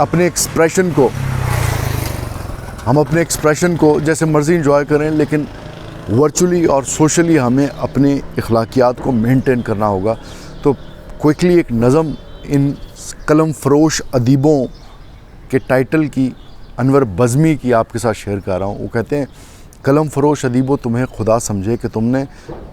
اپنے ایکسپریشن کو جیسے مرضی انجوائے کریں، لیکن ورچولی اور سوشلی ہمیں اپنے اخلاقیات کو مینٹین کرنا ہوگا۔ تو کوئکلی ایک نظم ان قلم فروش ادیبوں کے ٹائٹل کی انور بزمی کی آپ کے ساتھ شیئر کر رہا ہوں۔ وہ کہتے ہیں، قلم فروش ادیبوں تمہیں خدا سمجھے کہ تم نے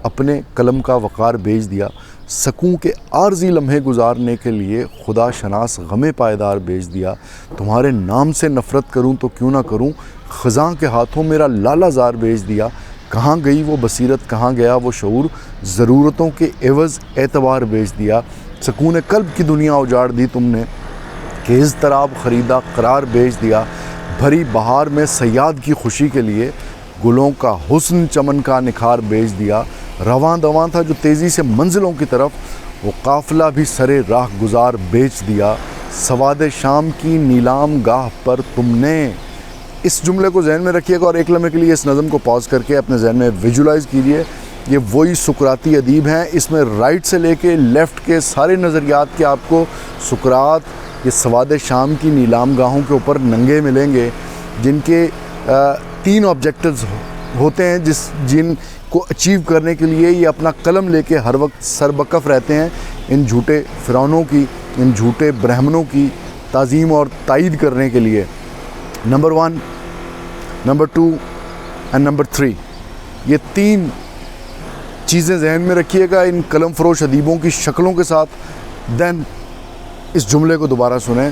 اپنے قلم کا وقار بیچ دیا، سکوں کے عارضی لمحے گزارنے کے لیے خدا شناس غم پائیدار بیچ دیا، تمہارے نام سے نفرت کروں تو کیوں نہ کروں، خزاں کے ہاتھوں میرا لالا زار بیچ دیا، کہاں گئی وہ بصیرت کہاں گیا وہ شعور، ضرورتوں کے عوض اعتبار بیچ دیا، سکون قلب کی دنیا اجاڑ دی تم نے کہ اضطراب خریدا قرار بیچ دیا، بھری بہار میں صیاد کی خوشی کے لیے گلوں کا حسن چمن کا نکھار بیچ دیا، رواں دواں تھا جو تیزی سے منزلوں کی طرف وہ قافلہ بھی سرے راہ گزار بیچ دیا، سواد شام کی نیلام گاہ پر تم نے۔ اس جملے کو ذہن میں رکھیے گا اور ایک لمحے کے لیے اس نظم کو پاز کر کے اپنے ذہن میں ویژولائز کیجیے۔ یہ وہی سقراطی ادیب ہیں، اس میں رائٹ سے لے کے لیفٹ کے سارے نظریات کے آپ کو سقراط یہ سواد شام کی نیلام گاہوں کے اوپر ننگے ملیں گے، جن کے 3 آبجیکٹیوز ہوتے ہیں جن کو اچیو کرنے کے لیے یہ اپنا قلم لے کے ہر وقت سربکف رہتے ہیں، ان جھوٹے فرعونوں کی، ان جھوٹے برہمنوں کی تعظیم اور تائید کرنے کے لیے۔ نمبر 1، نمبر 2 اینڈ نمبر 3، یہ 3 چیزیں ذہن میں رکھیے گا ان قلم فروش ادیبوں کی شکلوں کے ساتھ۔ دین اس جملے کو دوبارہ سنیں،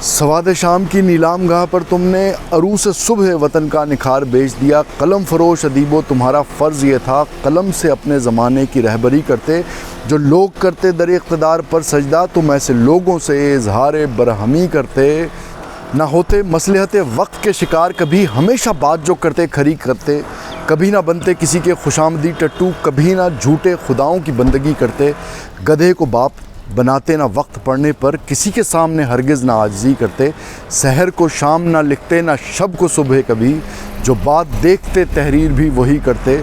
سواد شام کی نیلام گاہ پر تم نے عروس صبح وطن کا نکھار بیچ دیا، قلم فروش ادیبوں تمہارا فرض یہ تھا قلم سے اپنے زمانے کی رہبری کرتے، جو لوگ کرتے در اقتدار پر سجدہ تم ایسے لوگوں سے اظہار برہمی کرتے، نہ ہوتے مصلحت وقت کے شکار کبھی، ہمیشہ بات جو کرتے کھری کرتے، کبھی نہ بنتے کسی کے خوشامدی ٹٹو، کبھی نہ جھوٹے خداؤں کی بندگی کرتے، گدھے کو باپ بناتے نہ وقت پڑھنے پر، کسی کے سامنے ہرگز نہ عاجزی کرتے، سحر کو شام نہ لکھتے نہ شب کو صبح کبھی، جو بات دیکھتے تحریر بھی وہی کرتے،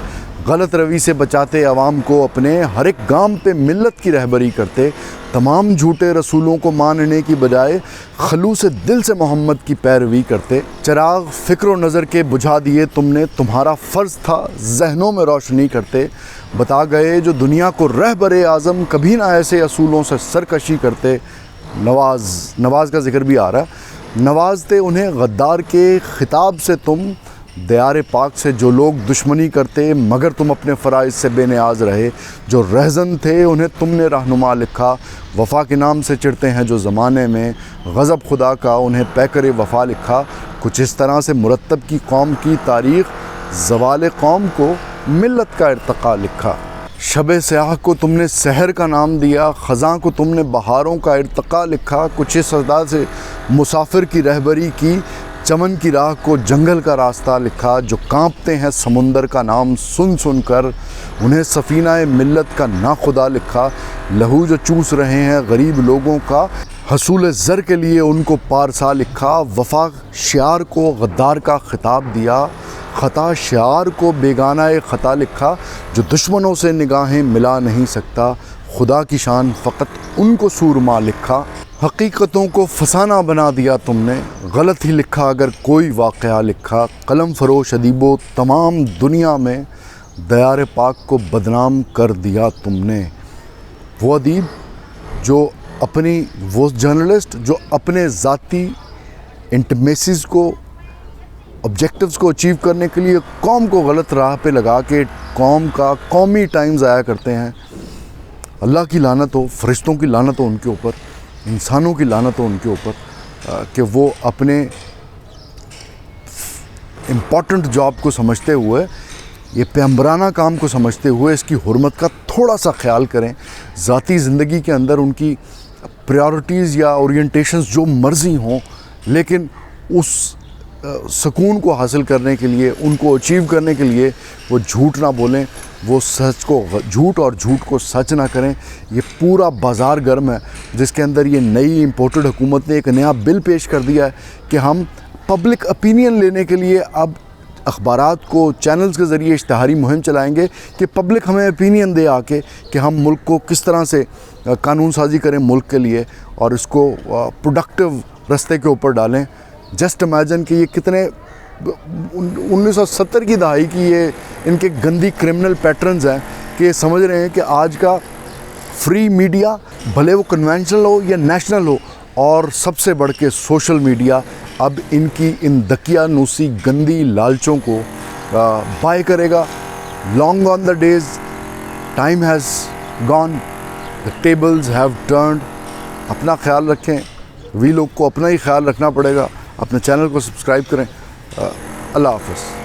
غلط روی سے بچاتے عوام کو اپنے، ہر ایک گام پہ ملت کی رہبری کرتے، تمام جھوٹے رسولوں کو ماننے کی بجائے خلوص دل سے محمد کی پیروی کرتے، چراغ فکر و نظر کے بجھا دیے تم نے، تمہارا فرض تھا ذہنوں میں روشنی کرتے، بتا گئے جو دنیا کو رہبر اعظم کبھی نہ ایسے اصولوں سے سرکشی کرتے۔ نواز کا ذکر بھی آ رہا ہے، نوازتے انہیں غدار کے خطاب سے تم، دیار پاک سے جو لوگ دشمنی کرتے مگر تم اپنے فرائض سے بے نیاز رہے، جو رہزن تھے انہیں تم نے رہنما لکھا، وفا کے نام سے چڑھتے ہیں جو زمانے میں، غضب خدا کا انہیں پیکر وفا لکھا، کچھ اس طرح سے مرتب کی قوم کی تاریخ، زوال قوم کو ملت کا ارتقا لکھا، شب سیاہ کو تم نے سحر کا نام دیا، خزاں کو تم نے بہاروں کا ارتقا لکھا، کچھ اس ادا سے مسافر کی رہبری کی، چمن کی راہ کو جنگل کا راستہ لکھا، جو کانپتے ہیں سمندر کا نام سن سن کر، انہیں سفینہ ملت کا نا خدا لکھا، لہو جو چوس رہے ہیں غریب لوگوں کا، حصول زر کے لیے ان کو پارسا لکھا، وفا شعار کو غدار کا خطاب دیا، خطا شعار کو بیگانہ خطا لکھا، جو دشمنوں سے نگاہیں ملا نہیں سکتا، خدا کی شان فقط ان کو سورما لکھا، حقیقتوں کو فسانہ بنا دیا تم نے، غلط ہی لکھا اگر کوئی واقعہ لکھا، قلم فروش ادیبوں تمام دنیا میں دیار پاک کو بدنام کر دیا تم نے۔ وہ ادیب جو وہ جرنلسٹ جو اپنے ذاتی انٹمیسیز کو، آبجیکٹیوز کو اچیو کرنے کے لیے قوم کو غلط راہ پہ لگا کے قوم کا قومی ٹائم ضائع کرتے ہیں، اللہ کی لعنت ہو، فرشتوں کی لعنت ہو ان کے اوپر، انسانوں کی لعنت ہو ان کے اوپر کہ وہ اپنے امپورٹنٹ جاب کو سمجھتے ہوئے، یہ پیغمبرانہ کام کو سمجھتے ہوئے اس کی حرمت کا تھوڑا سا خیال کریں۔ ذاتی زندگی کے اندر ان کی پریورٹیز یا اورینٹیشنز جو مرضی ہوں، لیکن اس سکون کو حاصل کرنے کے لیے، ان کو اچیو کرنے کے لیے وہ جھوٹ نہ بولیں، وہ سچ کو جھوٹ اور جھوٹ کو سچ نہ کریں۔ یہ پورا بازار گرم ہے جس کے اندر یہ نئی امپورٹڈ حکومت نے ایک نیا بل پیش کر دیا ہے کہ ہم پبلک اپینین لینے کے لیے اب اخبارات کو چینلز کے ذریعے اشتہاری مہم چلائیں گے کہ پبلک ہمیں اپینین دے آ کے کہ ہم ملک کو کس طرح سے قانون سازی کریں ملک کے لیے اور اس کو پروڈکٹیو رستے کے اوپر ڈالیں. جسٹ امیجن کہ یہ کتنے 1970 کی دہائی کی یہ ان کے گندی کرمنل پیٹرنز ہیں کہ یہ سمجھ رہے ہیں کہ آج کا فری میڈیا بھلے وہ کنونشنل ہو یا نیشنل ہو اور سب سے بڑھ کے سوشل میڈیا اب ان کی ان دقیانوسی گندی لالچوں کو بائی کرے گا. Long on the days, time has gone, the tables have turned. اپنا خیال رکھیں, وی لوگ کو اپنا ہی خیال رکھنا پڑے گا. اپنے چینل کو سبسکرائب کریں. اللہ حافظ.